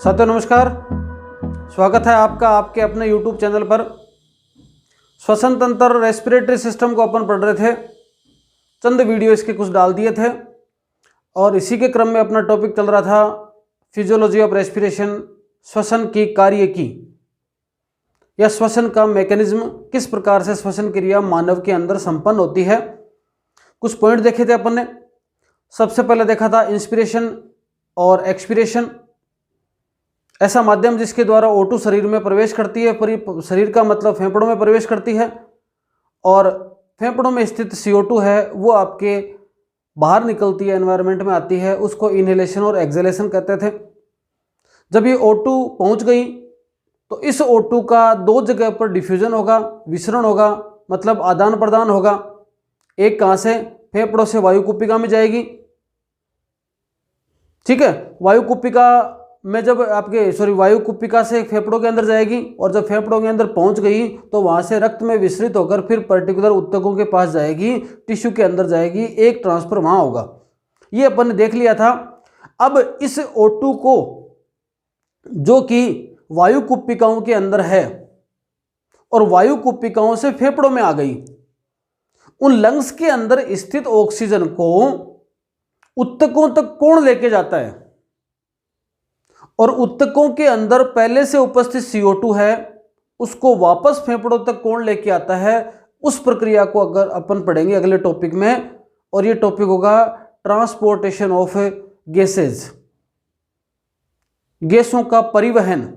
साथियों नमस्कार, स्वागत है आपका आपके अपने YouTube चैनल पर। श्वसन तंत्र रेस्पिरेटरी सिस्टम को अपन पढ़ रहे थे, चंद वीडियो इसके कुछ डाल दिए थे और इसी के क्रम में अपना टॉपिक चल रहा था फिजियोलॉजी ऑफ रेस्पिरेशन, श्वसन की कार्य की या श्वसन का मैकेनिज्म, किस प्रकार से श्वसन क्रिया मानव के अंदर संपन्न होती है। कुछ पॉइंट देखे थे अपन ने। सबसे पहले देखा था इंस्पिरेशन और एक्सपिरेशन, ऐसा माध्यम जिसके द्वारा O2 शरीर में प्रवेश करती है, शरीर का मतलब फेफड़ों में प्रवेश करती है, और फेफड़ों में स्थित CO2 है वो आपके बाहर निकलती है, एनवायरनमेंट में आती है, उसको इनहेलेशन और एक्सहेलेशन कहते थे। जब ये O2 पहुंच गई तो इस O2 का दो जगह पर डिफ्यूजन होगा, विसरण होगा, मतलब आदान प्रदान होगा। एक कहाँ से? फेफड़ों से वायु कुप्पिका में जाएगी, ठीक है। वायु कुप्पिका में जब वायु कुप्पिका से फेफड़ों के अंदर जाएगी, और जब फेफड़ों के अंदर पहुंच गई तो वहां से रक्त में विसरित होकर फिर पर्टिकुलर ऊतकों के पास जाएगी, टिश्यू के अंदर जाएगी, एक ट्रांसफर वहां होगा। ये अपन ने देख लिया था। अब इस O2 को जो कि वायु कुप्पिकाओं के अंदर है और वायु कुप्पिकाओं से फेफड़ों में आ गई, उन लंग्स के अंदर स्थित ऑक्सीजन को ऊतकों तक कौन लेके जाता है, और ऊतकों के अंदर पहले से उपस्थित CO2 है उसको वापस फेफड़ों तक कौन लेके आता है। उस प्रक्रिया को अगर अपन पढ़ेंगे अगले टॉपिक में, और ये टॉपिक होगा ट्रांसपोर्टेशन ऑफ गैसेज, गैसों का परिवहन।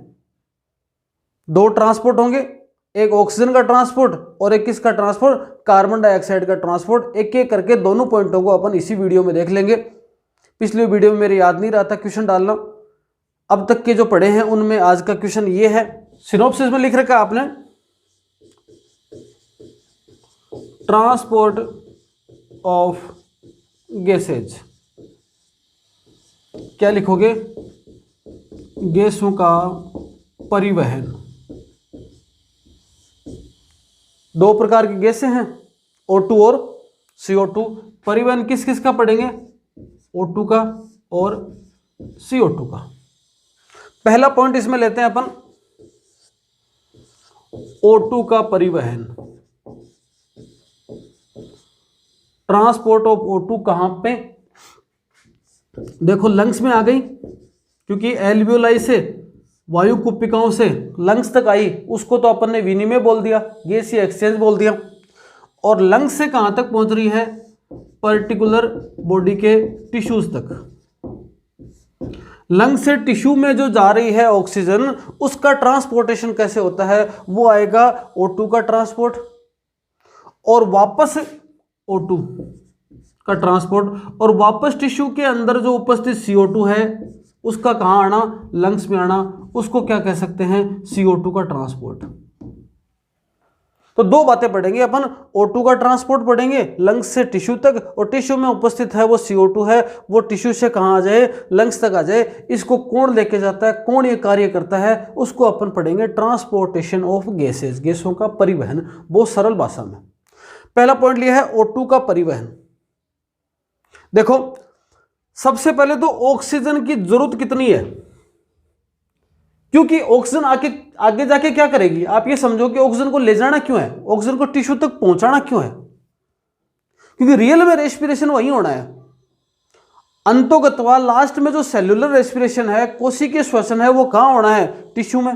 दो ट्रांसपोर्ट होंगे, एक ऑक्सीजन का ट्रांसपोर्ट और एक किसका ट्रांसपोर्ट? कार्बन डाइऑक्साइड का ट्रांसपोर्ट। एक एक करके दोनों पॉइंटों को अपन इसी वीडियो में देख लेंगे। पिछले वीडियो में मेरे याद नहीं रहा था क्वेश्चन डालना, अब तक के जो पढ़े हैं उनमें आज का क्वेश्चन ये है। सिनॉप्सिस में लिख रखा है आपने, ट्रांसपोर्ट ऑफ गैसेज। क्या लिखोगे? गैसों का परिवहन। दो प्रकार की गैसें हैं, O2 और CO2। परिवहन किस किस का पढ़ेंगे? O2 का और CO2 का। पहला पॉइंट इसमें लेते हैं अपन, O2 का परिवहन। ट्रांसपोर्ट ऑफ O2 कहां पे? देखो लंग्स में आ गई, क्योंकि एल्वियोलाई से वायु कुप्पिकाओं से लंग्स तक आई, उसको तो अपन ने विनिमय बोल दिया, गैसीय एक्सचेंज बोल दिया। और लंग्स से कहां तक पहुंच रही है? पर्टिकुलर बॉडी के टिश्यूज तक। लंग से टिश्यू में जो जा रही है ऑक्सीजन, उसका ट्रांसपोर्टेशन कैसे होता है? वो आएगा O2 का ट्रांसपोर्ट, और वापस O2 का ट्रांसपोर्ट, और वापस टिश्यू के अंदर जो उपस्थित CO2 है उसका कहां आना? लंग्स में आना। उसको क्या कह सकते हैं? CO2 का ट्रांसपोर्ट। तो दो बातें पढ़ेंगे अपन, O2 का ट्रांसपोर्ट पढ़ेंगे लंग्स से टिश्यू तक, और टिश्यू में उपस्थित है वो CO2 है, वो टिश्यू से कहां आ जाए? लंग्स तक आ जाए। इसको कौन लेके जाता है, कौन ये कार्य करता है, उसको अपन पढ़ेंगे ट्रांसपोर्टेशन ऑफ गैसेज, गैसों का परिवहन, बहुत सरल भाषा में। पहला पॉइंट लिया है O2 का परिवहन। देखो सबसे पहले तो ऑक्सीजन की जरूरत कितनी है, क्योंकि ऑक्सीजन आगे जाके क्या करेगी? आप ये समझो कि ऑक्सीजन को ले जाना क्यों है, ऑक्सीजन को टिश्यू तक पहुंचाना क्यों है? क्योंकि रियल में रेस्पिरेशन वही होना है। अंतोगतवा लास्ट में जो सेल्यूलर रेस्पिरेशन है, कोशिकीय श्वसन है, वो कहां होना है? टिश्यू में।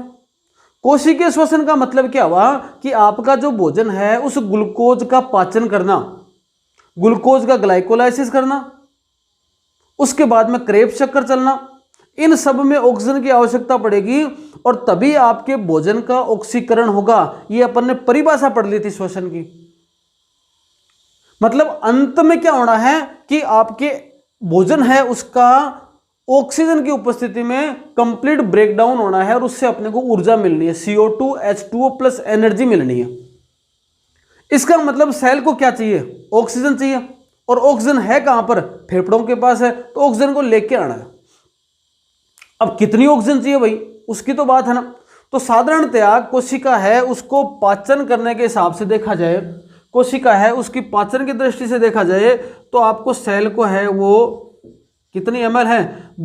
कोशिकीय श्वसन का मतलब क्या हुआ? कि आपका जो भोजन है उस ग्लूकोज का पाचन करना, ग्लूकोज का ग्लाइकोलाइसिस करना, उसके बाद में क्रेब्स चक्कर चलना, इन सब में ऑक्सीजन की आवश्यकता पड़ेगी, और तभी आपके भोजन का ऑक्सीकरण होगा। ये अपन ने परिभाषा पढ़ ली थी श्वसन की। मतलब अंत में क्या होना है कि आपके भोजन है उसका ऑक्सीजन की उपस्थिति में कंप्लीट ब्रेकडाउन होना है, और उससे अपने को ऊर्जा मिलनी है, CO2 H2O प्लस एनर्जी मिलनी है। इसका मतलब सेल को क्या चाहिए? ऑक्सीजन चाहिए, और ऑक्सीजन है कहां पर? फेफड़ों के पास है, तो ऑक्सीजन को लेके आना है। अब कितनी ऑक्सीजन चाहिए भाई, उसकी तो बात है ना। तो साधारणतया कोशिका है उसको पाचन करने के हिसाब से देखा जाए, कोशिका है उसकी पाचन की दृष्टि से देखा जाए, तो आपको सेल को है वो कितनी ml है?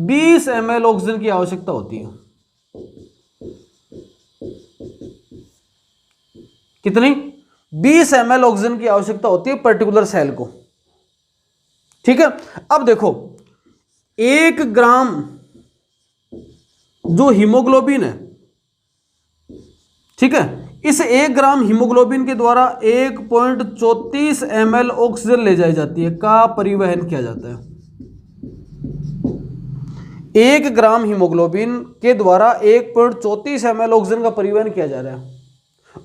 20 ml ऑक्सीजन की आवश्यकता होती है। कितनी? 20 ml ऑक्सीजन की आवश्यकता होती है पर्टिकुलर सेल को। ठीक है, अब देखो 1 ग्राम जो हीमोग्लोबिन है, ठीक है, इस 1 ग्राम हीमोग्लोबिन के द्वारा 1.34 ml ऑक्सीजन ले जाई जाती है, का परिवहन किया जाता है। 1 ग्राम हीमोग्लोबिन के द्वारा 1.34 ml ऑक्सीजन का परिवहन किया जा रहा है।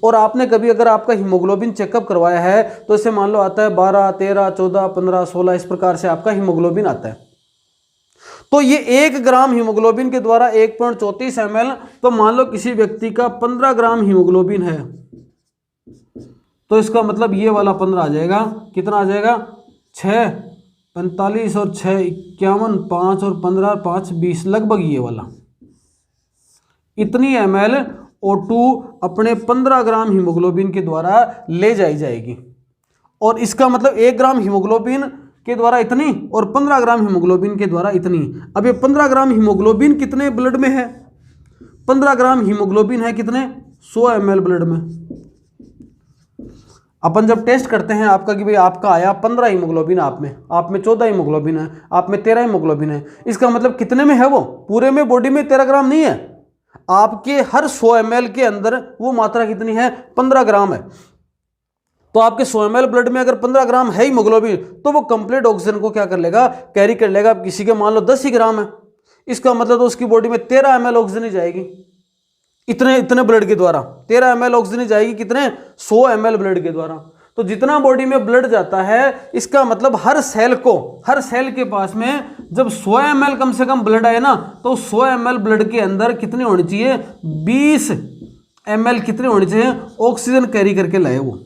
और आपने कभी अगर आपका हीमोग्लोबिन चेकअप करवाया है तो इसे मान लो आता है 12, 13, 14, 15, 16, इस प्रकार से आपका हीमोग्लोबिन आता है। तो ये 1 ग्राम हीमोग्लोबिन के द्वारा 1.34 ml, तो मान लो किसी व्यक्ति का 15 ग्राम हीमोग्लोबिन है, तो इसका मतलब ये वाला 15 आ जाएगा, कितना आ जाएगा? 6, 45 और 6 51, 5 और 15, 5 20, लगभग ये वाला इतनी ml O2 अपने 15 ग्राम हीमोग्लोबिन के द्वारा ले जाई जाएगी। और इसका मतलब 1 ग्राम हीमोग्लोबिन के द्वारा इतनी और 15 ग्राम हीमोग्लोबिन के द्वारा इतनी। अब ये 15 ग्राम हीमोग्लोबिन कितने ब्लड में है? 15 ग्राम हीमोग्लोबिन है कितने? 100 ml ब्लड में। अपन जब टेस्ट करते हैं आपका कि भाई आपका आया 15 हीमोग्लोबिन, आप में 14 हीमोग्लोबिन है, आप में 13 हीमोग्लोबिन है, इसका मतलब कितने में है? वो पूरे में बॉडी में 13 ग्राम नहीं है, आपके हर 100 ml के अंदर वो मात्रा कितनी है? 15 ग्राम है। तो आपके 100 ml ब्लड में अगर 15 ग्राम है हीमोग्लोबिन, तो वो कंप्लीट ऑक्सीजन को क्या कर लेगा? कैरी कर लेगा। किसी के मान लो 10 ही ग्राम है, इसका मतलब तो उसकी बॉडी में 13 ml ऑक्सीजन ही जाएगी, इतने ब्लड के द्वारा 13 ml ऑक्सीजन ही जाएगी, कितने? 100 ml ब्लड के द्वारा। तो जितना बॉडी में ब्लड जाता है, इसका मतलब हर सेल के पास में जब 100 ml कम से कम ब्लड आए ना, तो 100 ml ब्लड के अंदर कितनी होनी चाहिए? 20 ml कितने होनी चाहिए? ऑक्सीजन कैरी करके लाए। वो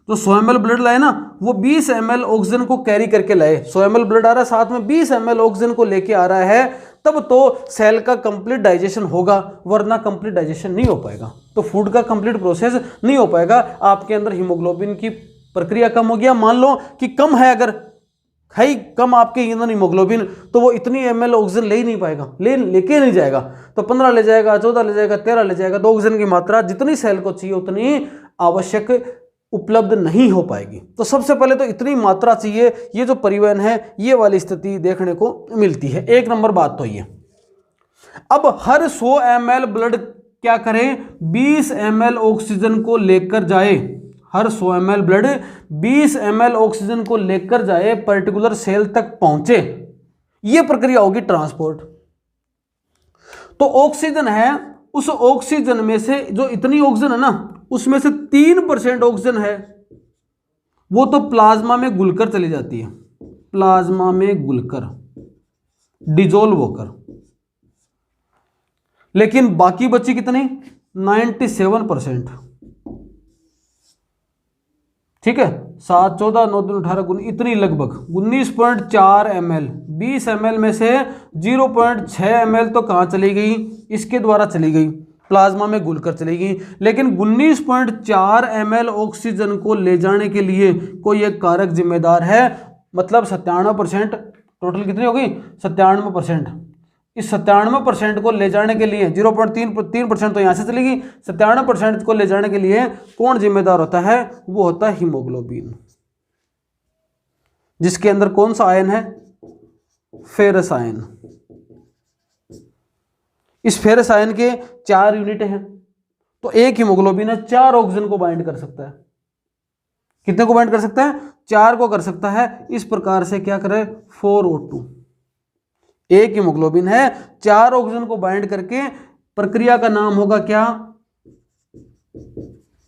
जो 100 ml ब्लड लाए ना, वो 20 ml ऑक्सीजन को कैरी करके लाए। 100 ml ब्लड आ रहा है, साथ में 20 ml ऑक्सीजन को लेके आ रहा है, तब तो सेल का कंप्लीट डाइजेशन होगा, वरना कंप्लीट डाइजेशन नहीं हो पाएगा। तो फूड का कंप्लीट प्रोसेस नहीं हो पाएगा। आपके अंदर हीमोग्लोबिन की प्रक्रिया कम हो गया, मान लो कि कम है, अगर है ही कम आपके अंदर हीमोग्लोबिन, तो वो इतनी ml ऑक्सीजन ले ही नहीं पाएगा, लेके नहीं जाएगा। तो 15 ले जाएगा, 14 ले जाएगा, 13 ले जाएगा, तो ऑक्सीजन की मात्रा जितनी सेल को चाहिए उतनी आवश्यक उपलब्ध नहीं हो पाएगी। तो सबसे पहले तो इतनी मात्रा चाहिए, ये जो परिवहन है ये वाली स्थिति देखने को मिलती है। 1 नंबर बात तो ये। अब हर 100 ml ब्लड क्या करें? 20 ml ऑक्सीजन को लेकर जाए। हर 100 ml ब्लड 20 ml ऑक्सीजन को लेकर जाए, पर्टिकुलर सेल तक पहुंचे, ये प्रक्रिया होगी ट्रांसपोर्ट। तो ऑक्सीजन है, उस ऑक्सीजन में से जो इतनी ऑक्सीजन है ना, उसमें से 3% ऑक्सीजन है, वो तो प्लाज्मा में घुलकर चली जाती है, प्लाज्मा में घुलकर डिजोल्व होकर। लेकिन बाकी बची कितनी? 97%। ठीक है, 7, 14, 9, 2, 18, 19, इतनी लगभग 19.4 ml। 20 ml में से 0.6 ml तो कहाँ चली गई? इसके द्वारा चली गई, प्लाज्मा में घुलकर चली गई। लेकिन 19.4 ml ऑक्सीजन को ले जाने के लिए कोई एक कारक जिम्मेदार है, मतलब 97%। टोटल कितनी हो गई? 97%। इस 97% को ले जाने के लिए 0.3% तो यहाँ से चली गई, 97% को ले जाने के लिए कौन जिम्मेदार होता है? वो होता है हीमोग्लोबिन, जिसके अंदर कौन सा आयन है? Ferrous ion. इस फेरस आयन के 4 यूनिट हैं, तो एक हीमोग्लोबिन है 4 ऑक्सीजन को बाइंड कर सकता है। कितने को बाइंड कर सकता है? 4 को कर सकता है। इस प्रकार से क्या करे? 4O2। एक हीमोग्लोबिन है 4 ऑक्सीजन को बाइंड करके, प्रक्रिया का नाम होगा क्या?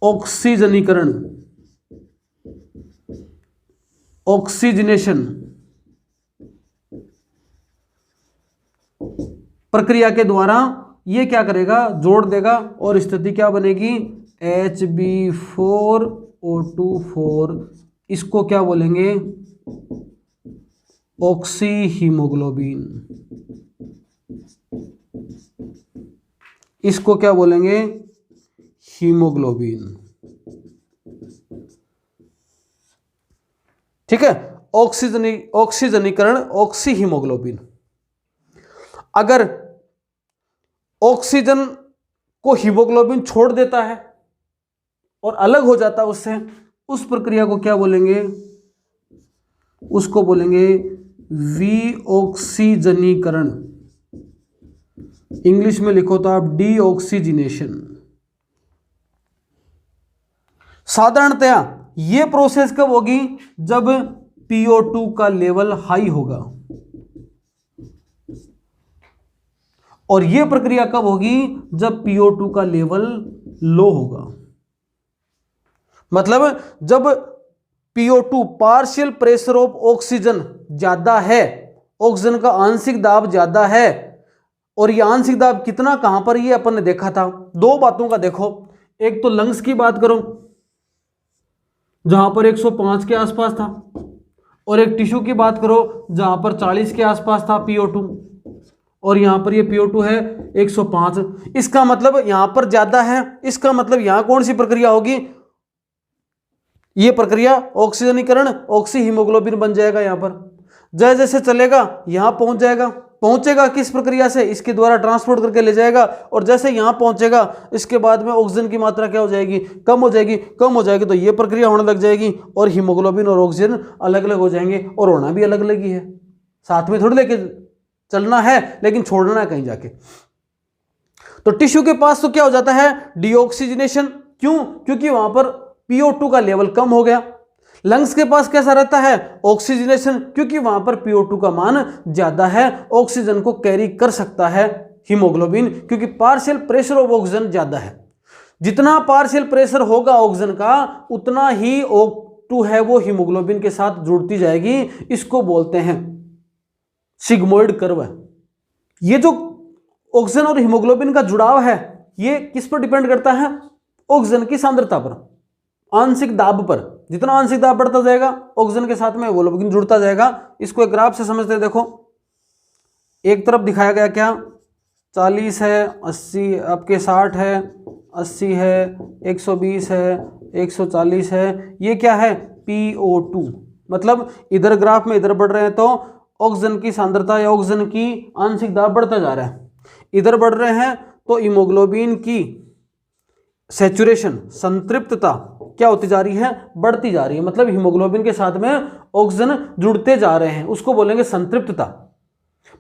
ऑक्सीजनीकरण, ऑक्सीजनेशन। प्रक्रिया के द्वारा ये क्या करेगा? जोड़ देगा, और स्थिति क्या बनेगी? Hb4O2 इसको क्या बोलेंगे? Oxy haemoglobin. इसको क्या बोलेंगे? हीमोग्लोबिन। ठीक है, ऑक्सीजनीकरण, ऑक्सी हीमोग्लोबिन। अगर ऑक्सीजन को हीमोग्लोबिन छोड़ देता है, और अलग हो जाता है उससे, उस प्रक्रिया को क्या बोलेंगे? उसको बोलेंगे विऑक्सीजनीकरण। इंग्लिश में लिखो तो आप डीऑक्सीजनेशन। साधारणतया ये प्रोसेस कब होगी? जब PO2 का लेवल हाई होगा। और यह प्रक्रिया कब होगी? जब PO2 का लेवल लो होगा। मतलब जब PO2 partial pressure of oxygen ज्यादा है, ऑक्सीजन का आंशिक दाब ज्यादा है, और ये आंशिक दाब कितना, कहां पर, ये अपन ने देखा था। दो बातों का देखो, एक तो लंग्स की बात करो जहां पर 105 के आसपास था, और एक टिश्यू की बात करो जहां पर 40 के आसपास था PO2, और यहां पर ये PO2 है 105। इसका मतलब यहां पर ज्यादा है, इसका मतलब यहां कौन सी प्रक्रिया होगी? ये प्रक्रिया ऑक्सीजनीकरण, ऑक्सी हीमोग्लोबिन बन जाएगा। यहां पर जैसे जैसे चलेगा यहां पहुंच जाएगा। पहुंचेगा किस प्रक्रिया से? इसके द्वारा ट्रांसपोर्ट करके ले जाएगा, और जैसे यहां पहुंचेगा इसके बाद में ऑक्सीजन की मात्रा क्या हो जाएगी? कम हो जाएगी। कम हो जाएगी तो ये प्रक्रिया होने लग जाएगी, और हीमोग्लोबिन और ऑक्सीजन अलग अलग हो जाएंगे, और होना भी अलग अलग ही है। साथ में थोड़ी लेके चलना है, लेकिन छोड़ना है कहीं जाके। तो टिश्यू के पास तो क्या हो जाता है? डीऑक्सीजनेशन। क्यों? क्योंकि वहां पर PO2 का लेवल कम हो गया। लंग्स के पास कैसा रहता है? ऑक्सीजनेशन, क्योंकि वहां पर PO2 का मान ज्यादा है, ऑक्सीजन को कैरी कर सकता है हीमोग्लोबिन, क्योंकि पार्शियल प्रेशर ऑफ ऑक्सीजन ज्यादा है। जितना पार्शियल प्रेशर होगा ऑक्सीजन का, उतना ही O2 है वो हीमोग्लोबिन के साथ जुड़ती जाएगी। इसको बोलते हैं सिग्मोइड कर्व। ये जो ऑक्सीजन और हीमोग्लोबिन का जुड़ाव है, ये किस पर डिपेंड करता है? ऑक्सीजन की सांद्रता पर, आंशिक दाब पर। जितना आंशिक दाब बढ़ता जाएगा, ऑक्सीजन के साथ में हीमोग्लोबिन जुड़ता जाएगा। इसको एक ग्राफ से समझते हैं। देखो, एक तरफ दिखाया गया क्या? 40 है, 80 आपके 60 है, 80 है, 120 है, 140 है। ये क्या है? PO2। मतलब इधर ग्राफ में इधर बढ़ रहे हैं तो ऑक्सीजन की सांद्रता या ऑक्सीजन की आंशिक दाब बढ़ता जा रहा है। इधर बढ़ रहे हैं तो हीमोग्लोबिन की सैचुरेशन, संतृप्तता क्या होती जा रही है? बढ़ती जा रही है। मतलब हीमोग्लोबिन के साथ में ऑक्सीजन जुड़ते जा रहे हैं, उसको बोलेंगे संतृप्तता।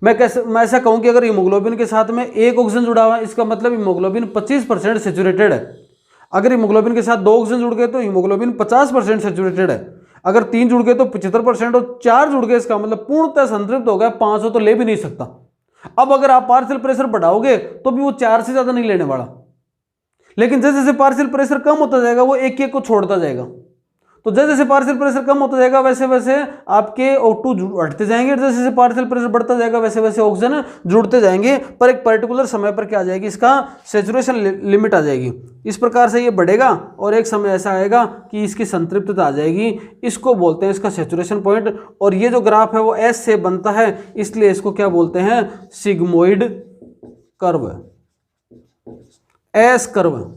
मैं ऐसा कहूं कि अगर हीमोग्लोबिन के साथ में एक ऑक्सीजन जुड़ा हुआ है, इसका मतलब हीमोग्लोबिन 25% सैचुरेटेड है। अगर हीमोग्लोबिन के साथ 2 ऑक्सीजन जुड़ गए तो हीमोग्लोबिन 50% सैचुरेटेड है। अगर 3 जुड़ गए तो 75%, और 4 जुड़ गए इसका मतलब पूर्णतः संतृप्त हो गया। 500 तो ले भी नहीं सकता। अब अगर आप पार्शियल प्रेशर बढ़ाओगे तो भी वो 4 से ज्यादा नहीं लेने वाला, लेकिन जैसे जैसे पार्शियल प्रेशर कम होता जाएगा वो एक एक को छोड़ता जाएगा। तो जैसे जैसे पार्शियल प्रेशर कम होता जाएगा वैसे वैसे आपके O2 हटते जाएंगे, जैसे जैसे पार्शियल प्रेशर बढ़ता जाएगा वैसे वैसे ऑक्सीजन जुड़ते जाएंगे। पर एक पर्टिकुलर समय पर क्या आ जाएगी? इसका सैचुरेशन लिमिट आ जाएगी। इस प्रकार से ये बढ़ेगा और एक समय ऐसा आएगा कि इसकी संतृप्तता आ जाएगी। इसको बोलते हैं इसका सैचुरेशन पॉइंट। और ये जो ग्राफ है वो S से बनता है, इसलिए इसको क्या बोलते हैं? Sigmoid curve, S curve.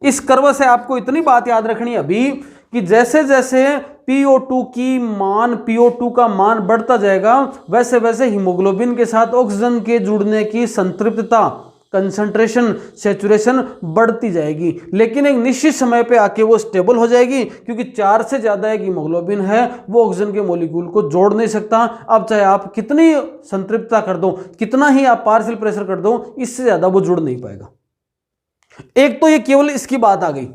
इस कर्व से आपको इतनी बात याद रखनी है अभी कि जैसे जैसे PO2 का मान बढ़ता जाएगा वैसे वैसे हीमोग्लोबिन के साथ ऑक्सीजन के जुड़ने की संतृप्तता, कंसंट्रेशन, सैचुरेशन बढ़ती जाएगी। लेकिन एक निश्चित समय पे आके वो स्टेबल हो जाएगी, क्योंकि 4 से ज्यादा एक हीमोग्लोबिन है वो ऑक्सीजन के मॉलिक्यूल को जोड़ नहीं सकता। अब चाहे आप कितनी संतृप्तता कर दो, कितना ही आप पार्शियल प्रेशर कर दो, इससे ज्यादा वो जुड़ नहीं पाएगा। एक तो ये केवल इसकी बात आ गई।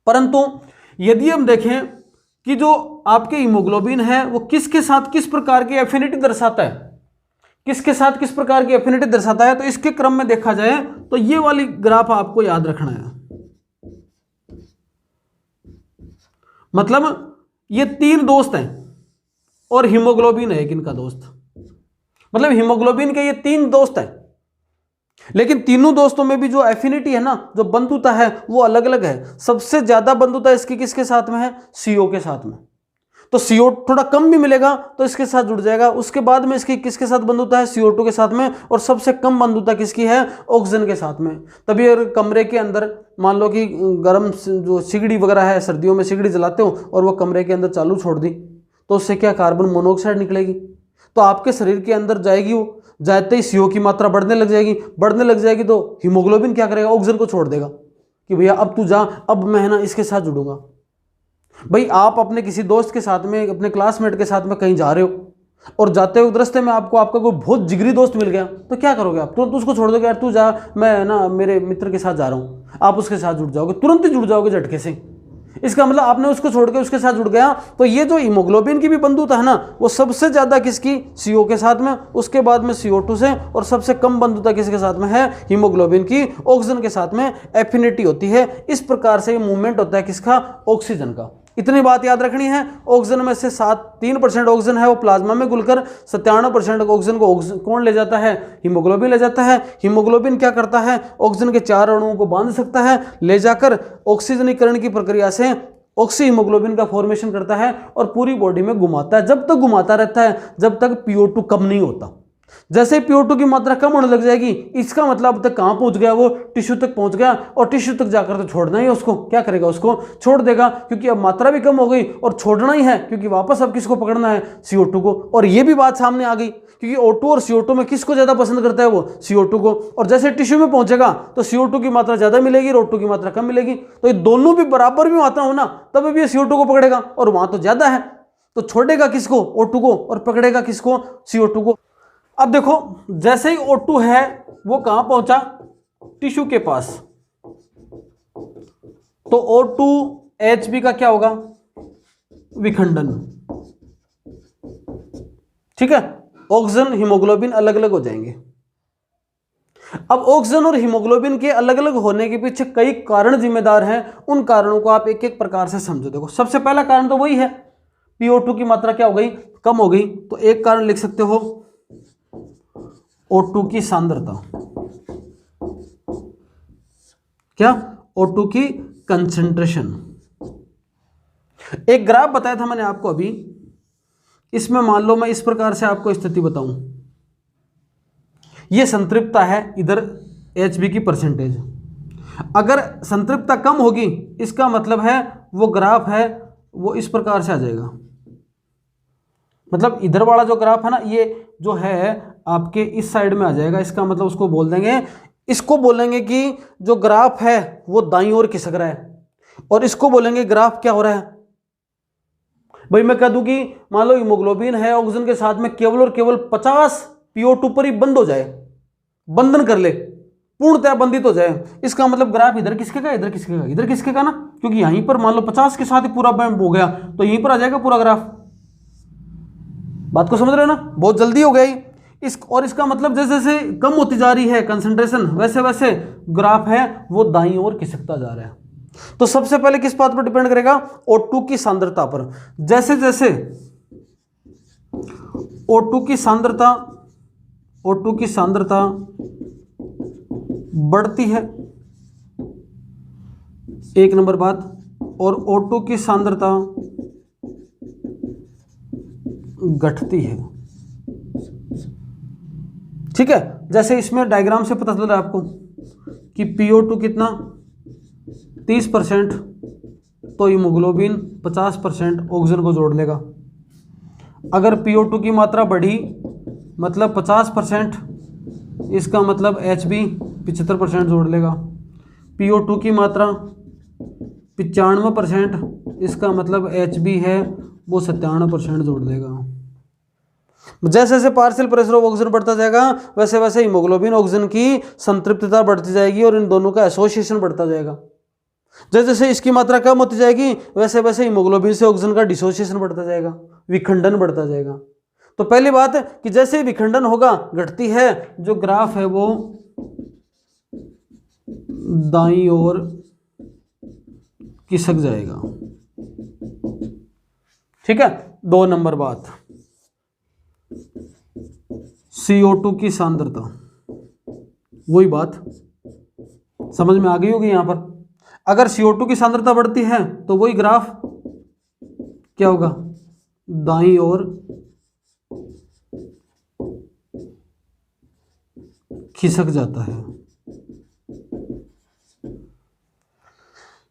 परंतु यदि हम देखें कि जो आपके हीमोग्लोबिन है वो किसके साथ किस प्रकार की एफिनिटी दर्शाता है, किसके साथ किस प्रकार की एफिनिटी दर्शाता है, तो इसके क्रम में देखा जाए तो ये वाली ग्राफ आपको याद रखना है। मतलब ये 3 दोस्त हैं और हीमोग्लोबिन है एक इनका दोस्त। मतलब हीमोग्लोबिन के ये 3 दोस्त हैं, लेकिन तीनों दोस्तों में भी जो एफिनिटी है ना, जो बंधुता है वो अलग अलग है। सबसे ज्यादा बंधुता इसकी किसके साथ में है? CO के साथ में। तो CO थोड़ा कम भी मिलेगा तो इसके साथ जुड़ जाएगा। उसके बाद में इसकी किसके साथ बंधुता है? CO2 के साथ में। और सबसे कम बंधुता किसकी है? ऑक्सीजन के साथ में। तभी अगर कमरे के अंदर मान लो कि गर्म जो सिगड़ी वगैरह है, सर्दियों में सिगड़ी जलाते हो और वो कमरे के अंदर चालू छोड़ दी तो उससे क्या? कार्बन मोनोऑक्साइड निकलेगी। तो आपके शरीर के अंदर जाएगी, वो जाते ही CO की मात्रा बढ़ने लग जाएगी। बढ़ने लग जाएगी तो हीमोग्लोबिन क्या करेगा? ऑक्सीजन को छोड़ देगा। कि भैया अब तू जा, अब मैं है ना इसके साथ जुड़ूंगा। भाई आप अपने किसी दोस्त के साथ में, अपने क्लासमेट के साथ में कहीं जा रहे हो और जाते हुए रास्ते में आपको आपका कोई बहुत जिगरी दोस्त मिल गया, तो क्या करोगे आप? तुरंत उसको छोड़ दोगे, यार तू जा, मैं ना मेरे मित्र के साथ जा रहा हूँ, आप उसके साथ जुड़ जाओगे, तुरंत ही जुड़ जाओगे झटके से। इसका मतलब आपने उसको छोड़ के उसके साथ जुड़ गया। तो ये जो हीमोग्लोबिन की भी बंधुता है ना, वो सबसे ज़्यादा किसकी? CO के साथ में, उसके बाद में CO2 से, और सबसे कम बंधुता किसके साथ में है? हीमोग्लोबिन की ऑक्सीजन के साथ में एफिनिटी होती है। इस प्रकार से ये मूवमेंट होता है किसका? ऑक्सीजन का। इतनी बात याद रखनी है। ऑक्सीजन में से 3% ऑक्सीजन है वो प्लाज्मा में घुलकर 97% ऑक्सीजन को कौन ले जाता है? हीमोग्लोबिन ले जाता है। हीमोग्लोबिन क्या करता है? ऑक्सीजन के 4 अणुओं को बांध सकता है, ले जाकर ऑक्सीजनीकरण की प्रक्रिया से ऑक्सी हीमोग्लोबिन का फॉर्मेशन करता है और पूरी बॉडी में घुमाता है। जब तक घुमाता रहता है जब तक PO2 कम नहीं होता। जैसे PO2 की मात्रा कम होने लग जाएगी, इसका मतलब अब तक कहां पहुंच गया? वो टिश्यू तक पहुंच गया, और टिश्यू तक जाकर तो छोड़ना ही है उसको। क्या करेगा? उसको छोड़ देगा, क्योंकि अब मात्रा भी कम हो गई और छोड़ना ही है, क्योंकि वापस अब किसको पकड़ना है? CO2 को। और ये भी बात सामने आ गई, क्योंकि O2 और CO2 में किसको ज्यादा पसंद करता है? वो CO2 को। और जैसे टिश्यू में पहुंचेगा तो CO2 की मात्रा ज्यादा मिलेगी और O2 की मात्रा कम मिलेगी। तो ये दोनों भी बराबर भी मात्रा हो ना, तब भी ये CO2 को पकड़ेगा, और वहां तो ज्यादा है, तो छोड़ेगा किसको? O2 को, और पकड़ेगा किसको? CO2 को। अब देखो, जैसे ही O2 है वो कहां पहुंचा? टिश्यू के पास। तो O2Hb का क्या होगा? विखंडन। ठीक है, ऑक्सीजन हीमोग्लोबिन अलग अलग हो जाएंगे। अब ऑक्सीजन और हीमोग्लोबिन के अलग अलग होने के पीछे कई कारण जिम्मेदार हैं। उन कारणों को आप एक एक प्रकार से समझो। देखो, सबसे पहला कारण तो वही है, PO2 की मात्रा क्या हो गई? कम हो गई। तो एक कारण लिख सकते हो O2 की सांद्रता। क्या? O2 की कंसंट्रेशन। एक ग्राफ बताया था मैंने आपको अभी, इसमें मान लो मैं इस प्रकार से आपको स्थिति बताऊं, यह संतृप्तता है, इधर Hb की परसेंटेज। अगर संतृप्तता कम होगी, इसका मतलब है वो ग्राफ है वो इस प्रकार से आ जाएगा। मतलब इधर वाला जो ग्राफ है ना, ये जो है आपके इस साइड में आ जाएगा। इसका मतलब उसको बोल देंगे, इसको बोलेंगे कि जो ग्राफ है वो दाईं ओर खिसक रहा है, और इसको बोलेंगे ग्राफ क्या हो रहा है। भाई मैं कह दूं कि मान लो हीमोग्लोबिन है ऑक्सीजन के साथ में, केवल और केवल 50 PO2 पर ही बंद हो जाए, बंधन कर ले, पूर्णतः बंधित हो जाए, इसका मतलब ग्राफ इधर किसकेगा? इधर किसकेगा? इधर किसकेगा ना, क्योंकि यहीं पर मान लो 50 के साथ ही पूरा बंद हो गया, तो यहीं पर आ जाएगा पूरा ग्राफ। बात को समझ रहे हो ना? बहुत जल्दी हो गई। और इसका मतलब जैसे जैसे कम होती जा रही है कंसंट्रेशन, वैसे वैसे ग्राफ है वो दाईं ओर खिसकता जा रहा है। तो सबसे पहले किस बात पर डिपेंड करेगा? O2 की सांद्रता पर। जैसे जैसे O2 की सांद्रता बढ़ती है, एक नंबर बात, और O2 की सांद्रता घटती है। ठीक है, जैसे इसमें डायग्राम से पता चल रहा है आपको कि PO2 कितना? 30%, तो हीमोग्लोबिन 50% ऑक्सीजन को जोड़ लेगा। अगर PO2 की मात्रा बढ़ी, मतलब 50%, इसका मतलब Hb 75% जोड़ लेगा। PO2 की मात्रा 95%, इसका मतलब Hb है वो 97% जोड़ देगा। जैसे जैसे पार्शियल प्रेशर ऑफ ऑक्सीजन बढ़ता जाएगा, वैसे वैसे हीमोग्लोबिन ऑक्सीजन की संतृप्तता बढ़ती जाएगी और इन दोनों का एसोसिएशन बढ़ता जाएगा। जैसे जैसे इसकी मात्रा कम होती जाएगी, वैसे वैसे हीमोग्लोबिन से ऑक्सीजन का डिसोसिएशन बढ़ता जाएगा, विखंडन बढ़ता जाएगा। तो पहली बात है कि जैसे विखंडन होगा, घटती है, जो ग्राफ है वो दाईं ओर खिसक जाएगा। ठीक है, 2 नंबर बात, CO2 की सांद्रता, वही बात समझ में आ गई होगी। यहां पर अगर CO2 की सांद्रता बढ़ती है तो वही ग्राफ क्या होगा? दाईं ओर खिसक जाता है।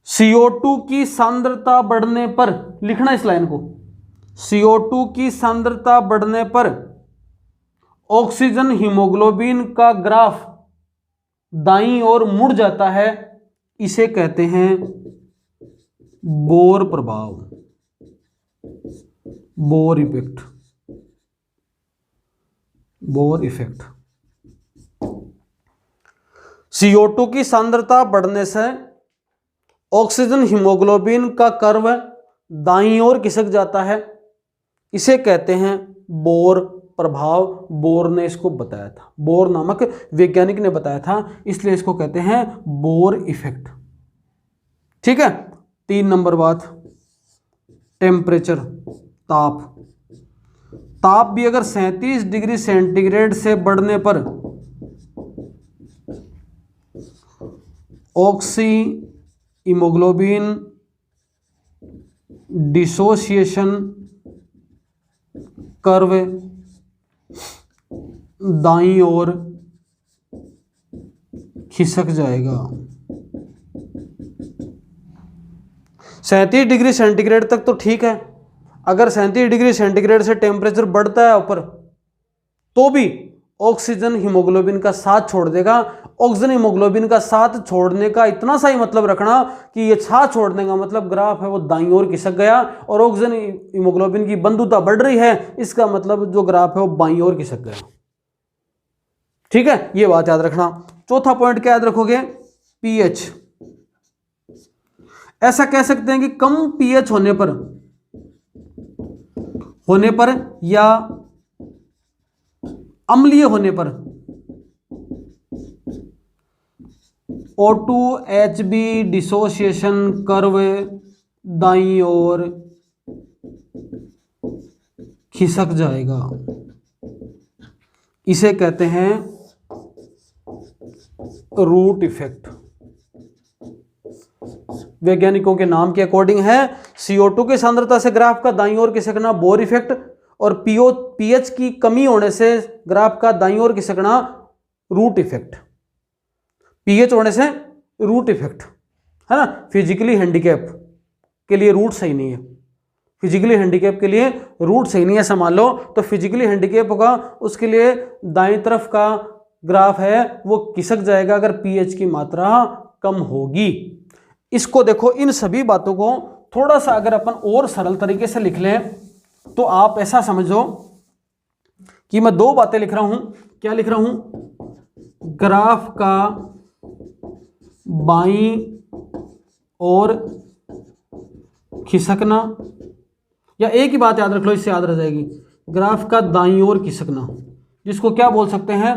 CO2 की सांद्रता बढ़ने पर, लिखना इस लाइन को, CO2 की सांद्रता बढ़ने पर ऑक्सीजन हीमोग्लोबिन का ग्राफ दाईं ओर मुड़ जाता है, इसे कहते हैं बोर प्रभाव, Bohr effect, Bohr effect. CO2 की सांद्रता बढ़ने से ऑक्सीजन हीमोग्लोबिन का कर्व दाईं ओर खिसक जाता है, इसे कहते हैं बोर प्रभाव। बोर ने इसको बताया था, बोर नामक वैज्ञानिक ने बताया था, इसलिए इसको कहते हैं बोर इफेक्ट। ठीक है। 3 नंबर बात, टेम्परेचर, ताप। ताप भी अगर 37 डिग्री सेंटीग्रेड से बढ़ने पर ऑक्सी हीमोग्लोबिन डिसोसिएशन कर्व दाईं ओर खिसक जाएगा। 37 डिग्री सेंटीग्रेड तक तो ठीक है। अगर 37 डिग्री सेंटीग्रेड से टेम्परेचर बढ़ता है ऊपर, तो भी ऑक्सीजन हीमोग्लोबिन का साथ छोड़ देगा। ऑक्सीजन हीमोग्लोबिन का साथ छोड़ने का इतना सा ही मतलब रखना कि ये साथ छोड़ने का मतलब ग्राफ है वो दाईं ओर खिसक गया, और ऑक्सीजन हीमोग्लोबिन की बंधुता बढ़ रही है, इसका मतलब जो ग्राफ है वो बाईं ओर खिसक गया। ठीक है, ये बात याद रखना। चौथा पॉइंट क्या याद रखोगे? पीएच। ऐसा कह सकते हैं कि कम पीएच होने पर या अम्लीय होने पर O2HB डिसोसिएशन कर्व दाईं ओर खिसक जाएगा। इसे कहते हैं रूट इफेक्ट। वैज्ञानिकों के नाम के अकॉर्डिंग है CO2 की सांद्रता से ग्राफ का दाईं ओर खिसकना बोर इफेक्ट, और पीएच की कमी होने से ग्राफ का दाईं ओर खिसकना रूट इफेक्ट। पीएच होने से रूट इफेक्ट है ना। फिजिकली हैंडीकैप के लिए रूट सही नहीं है, फिजिकली हैंडीकैप के लिए रूट सही नहीं है, समझ लो। तो फिजिकली हैंडीकैप होगा, उसके लिए दाईं तरफ का ग्राफ है वो खिसक जाएगा अगर पीएच की मात्रा कम होगी। इसको देखो, इन सभी बातों को थोड़ा सा अगर अपन और सरल तरीके से लिख लें तो आप ऐसा समझो कि मैं 2 बातें लिख रहा हूं। क्या लिख रहा हूं? ग्राफ का बाईं ओर खिसकना, या एक ही बात याद रख लो, इससे याद रह जाएगी। ग्राफ का दाईं ओर खिसकना, जिसको क्या बोल सकते हैं?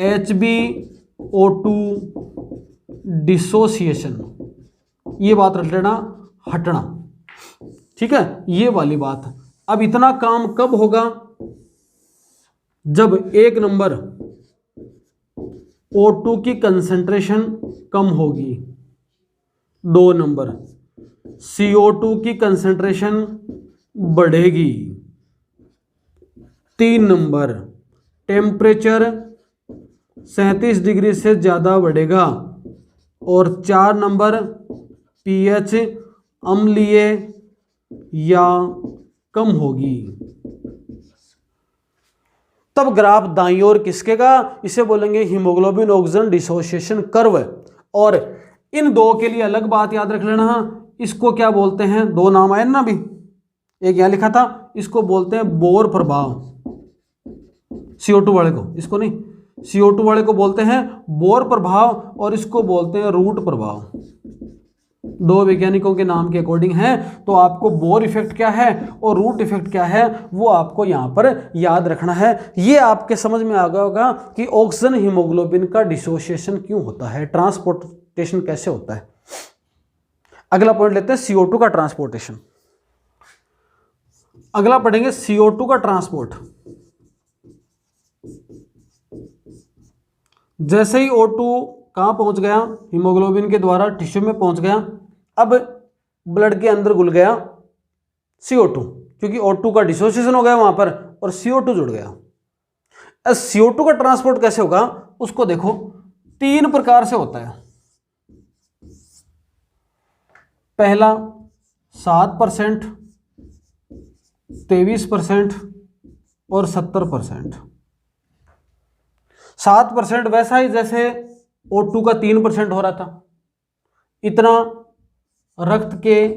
HbO2 dissociation. ये बात रख लेना, हटना। ठीक है, ये वाली बात। अब इतना काम कब होगा? जब 1 नंबर O2 की कंसंट्रेशन कम होगी, 2 नंबर CO2 की कंसंट्रेशन बढ़ेगी, 3 नंबर टेम्परेचर 37 डिग्री से ज़्यादा बढ़ेगा, और 4 नंबर पीएच अम्लीय या कम होगी। तब ग्राफ दाईं ओर खिसकेगा। इसे बोलेंगे हीमोग्लोबिन ऑक्सीजन डिसोसिएशन कर्व। और इन 2 के लिए अलग बात याद रख लेना, इसको क्या बोलते हैं? 2 नाम आए ना अभी, एक यहां लिखा था, इसको बोलते हैं बोर प्रभाव। CO2 वाले को, इसको नहीं, CO2 वाले को बोलते हैं बोर प्रभाव, और इसको बोलते हैं रूट प्रभाव। 2 वैज्ञानिकों के नाम के अकॉर्डिंग है। तो आपको बोर इफेक्ट क्या है और रूट इफेक्ट क्या है वो आपको यहां पर याद रखना है। ये आपके समझ में आ गया होगा कि ऑक्सीजन हीमोग्लोबिन का डिसोसिएशन क्यों होता है, ट्रांसपोर्टेशन कैसे होता है। अगला पॉइंट लेते हैं CO2 का ट्रांसपोर्टेशन। अगला पढ़ेंगे CO2 का ट्रांसपोर्ट। जैसे ही O2 कहां पहुंच गया? हीमोग्लोबिन के द्वारा टिश्यू में पहुंच गया। अब ब्लड के अंदर घुल गया CO2, क्योंकि O2 का डिसोसिएशन हो गया वहां पर और CO2 जुड़ गया। अब CO2 का ट्रांसपोर्ट कैसे होगा उसको देखो, 3 प्रकार से होता है। पहला 7%, 23% और 70%। 7% वैसा ही जैसे O2 का 3% हो रहा था, इतना रक्त के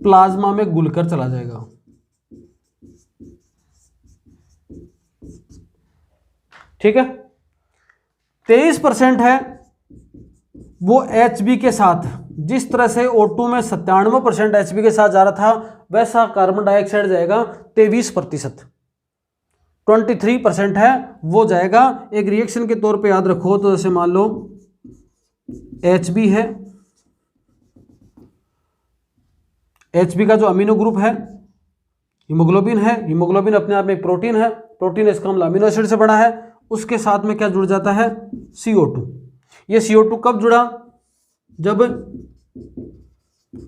प्लाज्मा में घुलकर चला जाएगा। ठीक है, 23% है वो HB के साथ, जिस तरह से O2 में 97% HB के साथ जा रहा था वैसा कार्बन डाइऑक्साइड जाएगा 23%। 23% है वो जाएगा एक रिएक्शन के तौर पे, याद रखो। तो जैसे मान लो HB है, HB का जो अमीनो ग्रुप है हीमोग्लोबिन है, हीमोग्लोबिन अपने आप में एक प्रोटीन है, प्रोटीन इसका अम्ल अमीनो एसिड से बना है, उसके साथ में क्या जुड़ जाता है, CO2। ये CO2 कब जुड़ा, जब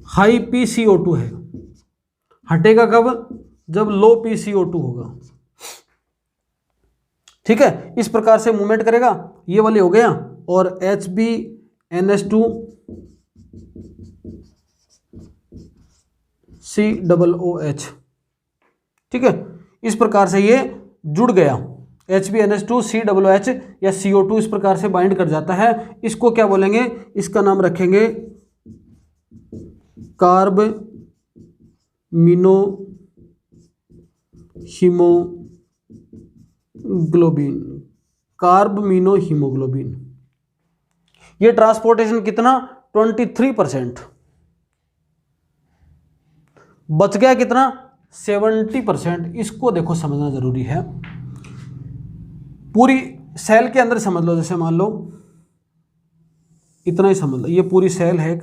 हाई PCO2 है, हटेगा कब, जब लो PCO2 होगा। ठीक है, इस प्रकार से मूवमेंट करेगा। ये वाले हो गया, और HbNH2COOH। ठीक है, इस प्रकार से ये जुड़ गया, HbNH2COOH या CO2 इस प्रकार से बाइंड कर जाता है। इसको क्या बोलेंगे, इसका नाम रखेंगे कार्ब मीनो हीमोग्लोबिन, कार्ब मीनो हीमोग्लोबिन। ये ट्रांसपोर्टेशन कितना, 23%। बच गया कितना, 70%। इसको देखो समझना जरूरी है, पूरी सेल के अंदर समझ लो। जैसे मान लो इतना ही समझ लो, ये पूरी सेल है एक,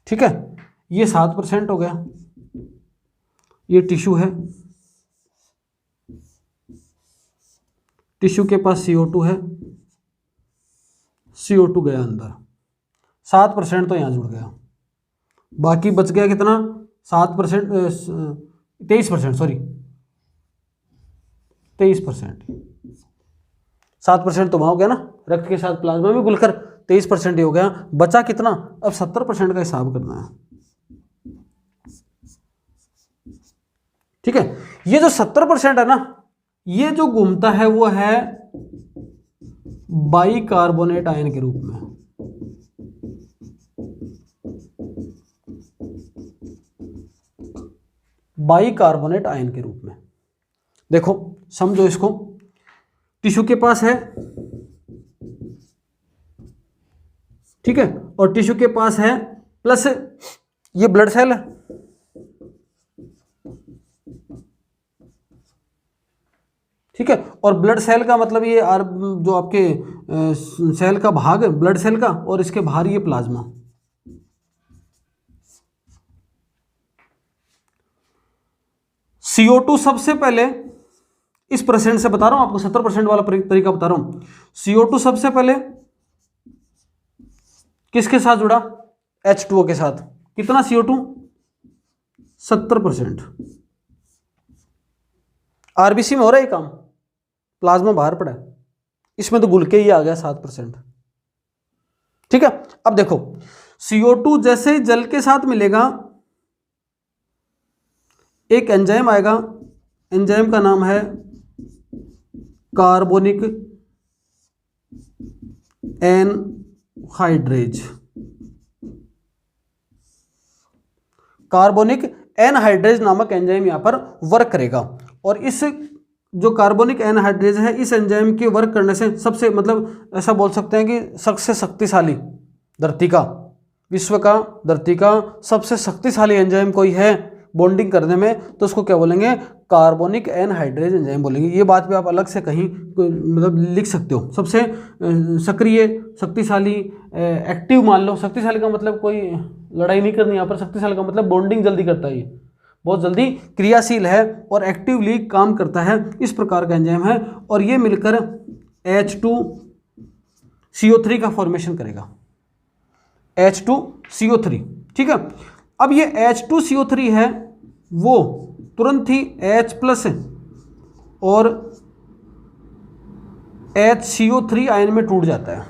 ठीक है, ये 7% हो गया। ये टिश्यू है, टिश्यू के पास CO2 है, CO2 गया अंदर, 7% तो यहां जुड़ गया। बाकी बच गया कितना, 7%, 23%, सॉरी 23%। 7% तो वहां हो गया ना, रक्त के साथ प्लाज्मा में घुलकर, 23% ही हो गया। बचा कितना, अब 70% का हिसाब करना है। ठीक है, ये जो 70% है ना, ये जो घूमता है वो है बाइकार्बोनेट आयन के रूप में। बाइकार्बोनेट आयन के रूप में। देखो समझो इसको, टिश्यू के पास है, ठीक है, और टिश्यू के पास है प्लस ये ब्लड सेल है, ठीक है, और ब्लड सेल का मतलब ये जो आपके सेल का भाग है ब्लड सेल का, और इसके बाहर ये प्लाज्मा। CO2 सबसे पहले, इस परसेंट से बता रहा हूं आपको, 70% वाला तरीका बता रहा हूं। CO2 सबसे पहले किसके साथ जुड़ा, H2O के साथ। कितना CO2, 70%। RBC में हो रहा है काम, प्लाज्मा बाहर पड़ा है, इसमें तो घुल के ही आ गया 7%। ठीक है, अब देखो CO2 जैसे जल के साथ मिलेगा, एक एंजाइम आएगा, एंजाइम का नाम है कार्बोनिक एनहाइड्रेज। कार्बोनिक एनहाइड्रेज नामक एंजाइम यहां पर वर्क करेगा, और इस जो कार्बोनिक एनहाइड्रेज है, इस एंजाइम के वर्क करने से सबसे, मतलब ऐसा बोल सकते हैं कि सबसे शक्तिशाली, धरती का, विश्व का, धरती का सबसे शक्तिशाली एंजाइम कोई है बॉन्डिंग करने में, तो उसको क्या बोलेंगे, कार्बोनिक एनहाइड्रेज एंजाइम बोलेंगे। ये बात भी आप अलग से कहीं मतलब लिख सकते हो। सबसे सक्रिय, शक्तिशाली, एक्टिव मान लो। शक्तिशाली का मतलब कोई लड़ाई नहीं करनी यहाँ पर, शक्तिशाली का मतलब बॉन्डिंग जल्दी करता है, ये बहुत जल्दी क्रियाशील है और एक्टिवली काम करता है, इस प्रकार का एंजाइम है। और ये मिलकर H2CO3 का फॉर्मेशन करेगा, H2CO3। ठीक है, अब ये H2CO3 है वो तुरंत ही H+ और HCO3 आयन में टूट जाता है।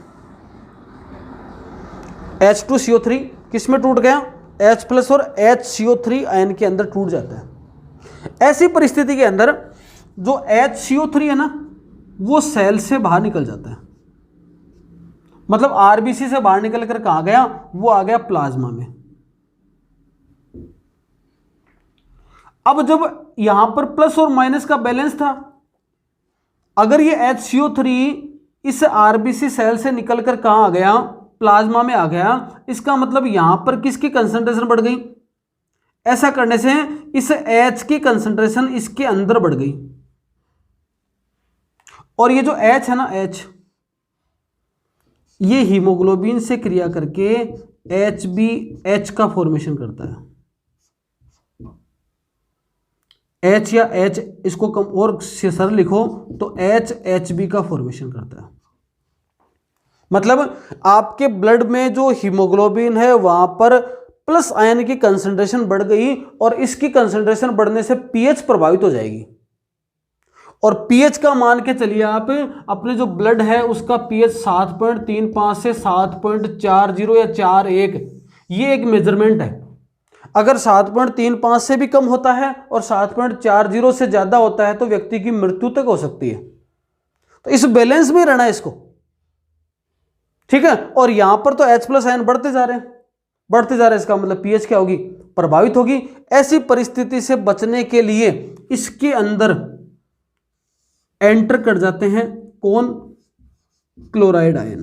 H2CO3 किस में टूट गया, H+ और HCO3 आयन के अंदर टूट जाता है। ऐसी परिस्थिति के अंदर जो HCO3 है ना वो सेल से बाहर निकल जाता है, मतलब आरबीसी से बाहर निकल कर कहाँ गया, वो आ गया प्लाज्मा में। अब जब यहां पर प्लस और माइनस का बैलेंस था, अगर ये HCO3 इस आरबीसी सेल से निकलकर कहां आ गया, प्लाज्मा में आ गया, इसका मतलब यहां पर किसकी कंसंट्रेशन बढ़ गई, ऐसा करने से इस H की कंसंट्रेशन इसके अंदर बढ़ गई। और ये जो H है ना, ये हीमोग्लोबिन से क्रिया करके HbH का फॉर्मेशन करता है। H या H इसको कम और सरल लिखो तो HHb का फॉर्मेशन करता है। मतलब आपके ब्लड में जो हीमोग्लोबिन है वहां पर प्लस आयन की कंसंट्रेशन बढ़ गई और इसकी कंसंट्रेशन बढ़ने से पीएच प्रभावित हो जाएगी। और पीएच का मान के चलिए आप अपने जो ब्लड है उसका पीएच 7.35 से 7.40 या 41, ये एक मेजरमेंट है। अगर 7.35 से भी कम होता है और 7.40 से ज्यादा होता है तो व्यक्ति की मृत्यु तक हो सकती है। तो इस बैलेंस में रहना है इसको, ठीक है। और यहां पर तो H+ आयन बढ़ते जा रहे हैं, बढ़ते जा रहे हैं, इसका मतलब पीएच क्या होगी, प्रभावित होगी। ऐसी परिस्थिति से बचने के लिए इसके अंदर एंटर कर जाते हैं कौन, क्लोराइड आयन,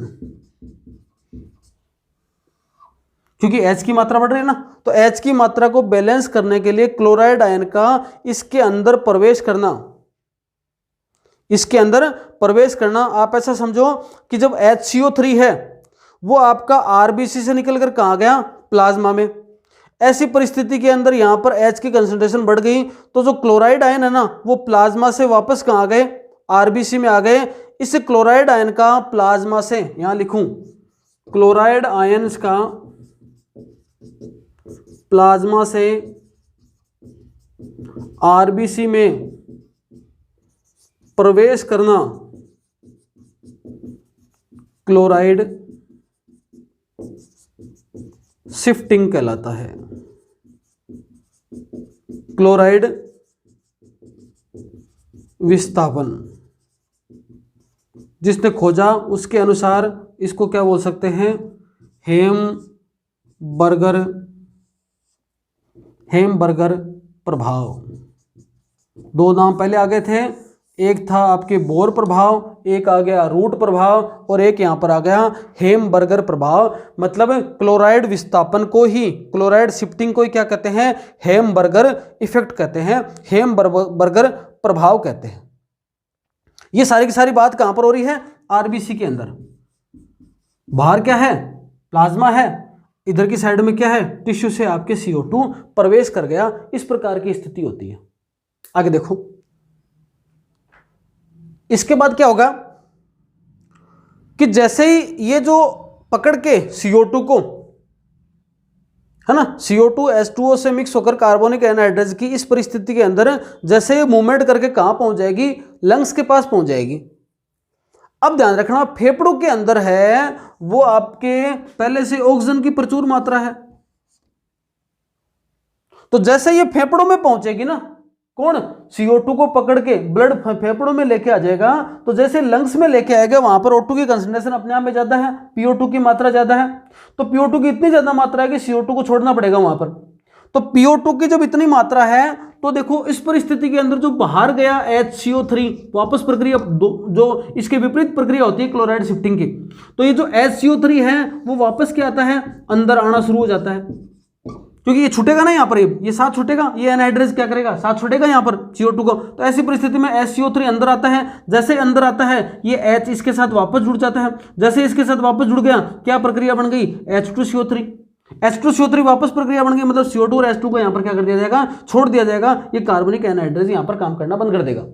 क्योंकि H की मात्रा बढ़ रही है ना, तो H की मात्रा को बैलेंस करने के लिए क्लोराइड आयन का इसके अंदर प्रवेश करना, इसके अंदर प्रवेश करना। आप ऐसा समझो कि जब HCO3 है वो आपका आरबीसी से निकलकर कहां गया, प्लाज्मा में। ऐसी परिस्थिति के अंदर यहां पर H की कंसंट्रेशन बढ़ गई तो जो क्लोराइड आयन है ना वो प्लाज्मा से वापस कहां आ गए, आरबीसी में आ गए। इस क्लोराइड आयन का प्लाज्मा से, यहां लिखूं क्लोराइड आयन का प्लाज्मा से आरबीसी में प्रवेश करना क्लोराइड शिफ्टिंग कहलाता है। क्लोराइड विस्थापन जिसने खोजा उसके अनुसार इसको क्या बोल सकते हैं, हेमबर्गर प्रभाव। दो नाम पहले आ गए थे, एक था आपके बोर प्रभाव, एक आ गया रूट प्रभाव और एक यहां पर आ गया हेमबर्गर प्रभाव। मतलब क्लोराइड विस्थापन को ही, क्लोराइड शिफ्टिंग को ही क्या कहते हैं, हेमबर्गर इफेक्ट कहते हैं, हेमबर्गर प्रभाव कहते हैं। ये सारी की सारी बात कहां पर हो रही है, आरबीसी के अंदर। बाहर क्या है, प्लाज्मा है, इधर की साइड में क्या है, टिश्यू से आपके CO2 प्रवेश कर गया। इस प्रकार की स्थिति होती है। आगे देखो, इसके बाद क्या होगा कि जैसे ही ये जो पकड़ के CO2 को, है ना, CO2 H2O से मिक्स होकर कार्बोनिक एनहाइड्रेज की इस परिस्थिति के अंदर जैसे ये मूवमेंट करके कहां पहुंच जाएगी, लंग्स के पास पहुंच जाएगी। अब ध्यान रखना, फेफड़ों के अंदर है वो आपके पहले से ऑक्सीजन की प्रचुर मात्रा है, तो जैसे ये फेफड़ों में पहुंचेगी ना, कौन, CO2 को पकड़ के ब्लड फेफड़ों में लेके आ जाएगा, तो जैसे लंग्स में लेके आएगा वहां पर O2 की कंसंट्रेशन अपने आप में ज्यादा है, PO2 की मात्रा ज्यादा है, तो PO2 की इतनी ज्यादा मात्रा है कि CO2 को छोड़ना पड़ेगा वहां पर। तो PO2 की जब इतनी मात्रा है तो देखो इस परिस्थिति के अंदर जो बाहर गया HCO3 वापस प्रक्रिया, जो इसके विपरीत प्रक्रिया होती है क्लोराइड शिफ्टिंग की, तो ये जो HCO3 है वो वापस क्या आता है, अंदर आना शुरू हो जाता है, क्योंकि ये छूटेगा ना यहाँ पर, ये साथ छूटेगा, ये एनहाइड्रेज क्या करेगा, साथ छूटेगा यहाँ पर CO2 को। तो ऐसी परिस्थिति में HCO3 अंदर आता है, जैसे अंदर आता है ये H इसके साथ वापस जुड़ जाता है, जैसे इसके साथ वापस जुड़ गया क्या प्रक्रिया बन गई, H2CO3, H2CO3 वापस प्रक्रिया बन गई, मतलब CO2 और H2 को यहाँ पर क्या कर दिया जाएगा, छोड़ दिया जाएगा, ये कार्बनिक एनहाइड्रेज यहाँ पर काम करना बंद कर देगा।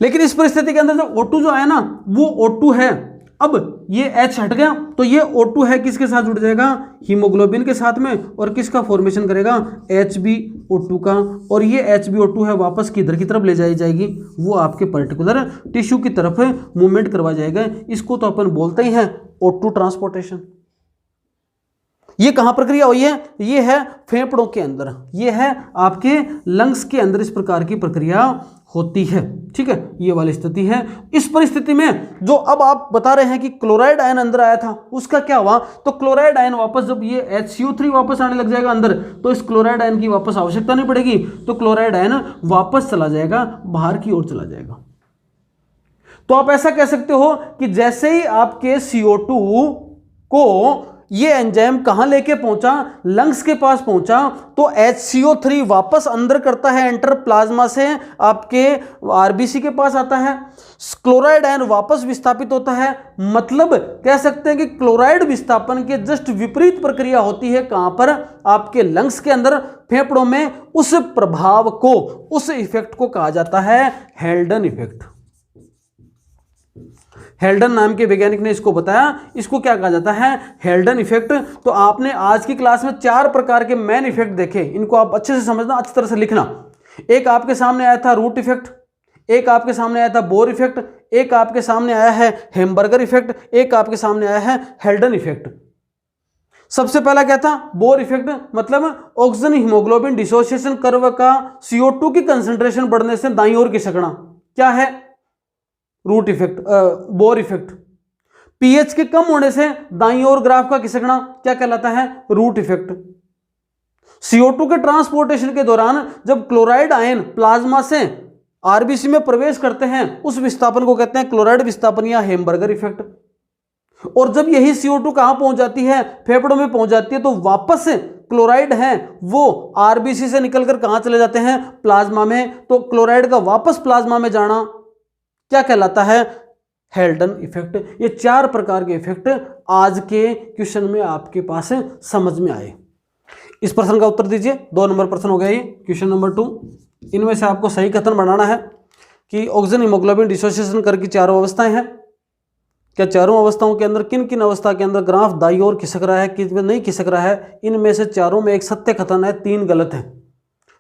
लेकिन इस परिस्थिति के अंदर जो O2 जो आया ना वो O2 है, अब ये H हट गया तो ये O2 है किसके साथ जुड़ जाएगा, हीमोग्लोबिन के साथ में, और किसका फॉर्मेशन करेगा, HbO2 का, और ये HbO2 है वापस किधर की तरफ ले जाई जाएगी, वो आपके पर्टिकुलर टिश्यू की तरफ मूवमेंट करवा जाएगा। इसको तो अपन बोलते ही हैं O2 ट्रांसपोर्टेशन। ये कहाँ प्रक्रिया हुई है? ये है फेफड़ों के अंदर, ये है आपके लंग्स के अंदर इस प्रकार की प्रक्रिया होती है। ठीक है, ये वाली स्थिति है। इस परिस्थिति में जो अब आप बता रहे हैं कि क्लोराइड आयन अंदर आया था, उसका क्या हुआ? तो क्लोराइड आयन वापस, जब ये HCO3 वापस आने लग जाएगा अंदर, तो इस क्लोराइड आयन की वापस आवश्यकता नहीं पड़ेगी, तो क्लोराइड आयन वापस चला जाएगा, बाहर की ओर चला जाएगा। तो आप ऐसा कह सकते हो कि जैसे ही आपके CO2 को ये एंजाइम कहां लेके पहुंचा, लंग्स के पास पहुंचा, तो HCO3 वापस अंदर करता है एंटर, प्लाज्मा से आपके RBC के पास आता है, क्लोराइड आयन वापस विस्थापित होता है। मतलब कह सकते हैं कि क्लोराइड विस्थापन के जस्ट विपरीत प्रक्रिया होती है। कहां पर? आपके लंग्स के अंदर, फेफड़ों में। उस प्रभाव को, उस इफेक्ट को कहा जाता है हेल्डन इफेक्ट। हेल्डन नाम के वैज्ञानिक ने इसको बताया, इसको क्या कहा जाता है? हेल्डन इफेक्ट। तो आपने आज की क्लास में 4 प्रकार के मेन इफेक्ट देखे, इनको आप अच्छे से समझना, अच्छी तरह से लिखना। एक आपके सामने आया था रूट इफेक्ट, एक आपके सामने आया था बोर इफेक्ट, एक आपके सामने आया है हेम्बर्गर इफेक्ट, एक आपके सामने आया है हेल्डन इफेक्ट। सबसे पहला क्या था? बोर इफेक्ट, मतलब ऑक्सीजन हीमोग्लोबिन डिसोसिएशन कर्व का CO2 की कंसेंट्रेशन बढ़ने से दाईं ओर खिसकना, क्या है? Root effect, Bohr effect. pH के कम होने से दाईं ओर ग्राफ का खिसकना क्या कहलाता है? Root effect. CO2 के ट्रांसपोर्टेशन के दौरान जब क्लोराइड आयन प्लाज्मा से RBC में प्रवेश करते हैं, उस विस्थापन को कहते हैं क्लोराइड विस्थापन या हेम्बर्गर इफेक्ट। और जब यही CO2 कहां पहुंच जाती है? फेफड़ों में पहुंच जाती है, तो वापस क्लोराइड है वो RBC से निकलकर कहां चले जाते हैं? प्लाज्मा में। तो क्लोराइड का वापस प्लाज्मा में जाना क्या कहलाता है? हेल्डन इफेक्ट। ये 4 प्रकार के इफेक्ट आज के क्वेश्चन में आपके पास समझ में आए। इस प्रश्न का उत्तर दीजिए। 2 नंबर प्रश्न हो गया ये, क्वेश्चन नंबर 2। इनमें से आपको सही कथन बनाना है कि ऑक्सीजन हीमोग्लोबिन डिसोसिएशन कर्व की 4 अवस्थाएं हैं। क्या चारों अवस्थाओं के अंदर, किन किन अवस्था के अंदर ग्राफ दाईं ओर खिसक रहा है, किस में नहीं खिसक रहा है? इनमें से चारों में एक सत्य कथन है, 3 गलत है।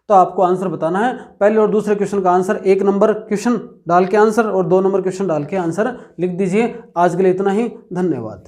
तो आपको आंसर बताना है। पहले और दूसरे क्वेश्चन का आंसर 1 नंबर क्वेश्चन डाल के आंसर और 2 नंबर क्वेश्चन डाल के आंसर लिख दीजिए। आज के लिए इतना ही, धन्यवाद।